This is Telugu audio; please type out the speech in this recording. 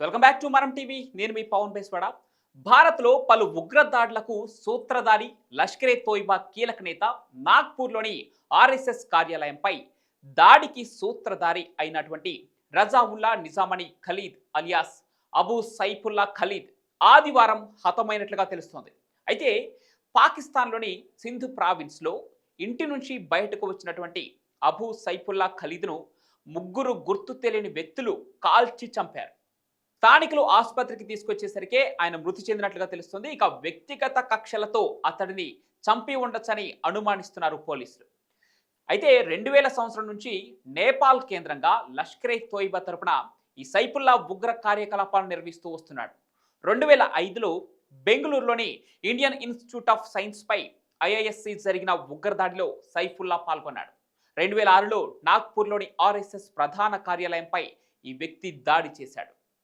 వెల్కమ్ బ్యాక్ టు మనం టీవీ. నేను మీ పవన్ బేస్వాడ. భారత్లో పలు ఉగ్రదాడులకు సూత్రధారి లష్కరే తోయిబా కీలక నేత నాగ్పూర్లోని ఆర్ఎస్ఎస్ కార్యాలయంపై దాడికి సూత్రధారి అయినటువంటి రజావుల్లా నిజామణి ఖలీద్ అలియాస్ అబూ సైఫుల్లా ఖలీద్ ఆదివారం హతమైనట్లుగా తెలుస్తోంది. అయితే పాకిస్తాన్లోని సింధు ప్రావిన్స్లో ఇంటి నుంచి బయటకు వచ్చినటువంటి అబూ సైఫుల్లా ఖలీద్ను ముగ్గురు గుర్తు తెలియని వ్యక్తులు కాల్చి చంపారు. స్థానికులు ఆసుపత్రికి తీసుకొచ్చేసరికి ఆయన మృతి చెందినట్లుగా తెలుస్తుంది. ఇక వ్యక్తిగత కక్షలతో అతడిని చంపి ఉండొచ్చని అనుమానిస్తున్నారు పోలీసులు. అయితే 2000 సంవత్సరం నుంచి నేపాల్ కేంద్రంగా లష్కరే తోయిబా తరపున ఈ సైఫుల్లా ఉగ్ర కార్యకలాపాలు నిర్వహిస్తూ వస్తున్నాడు. 2005లో బెంగళూరులోని ఇండియన్ ఇన్స్టిట్యూట్ ఆఫ్ సైన్స్ పై ఐఐఎస్సి జరిగిన ఉగ్రదాడిలో సైఫుల్లా పాల్గొన్నాడు. 2006లో నాగ్పూర్లోని ఆర్ఎస్ఎస్ ప్రధాన కార్యాలయంపై ఈ వ్యక్తి దాడి చేశాడు.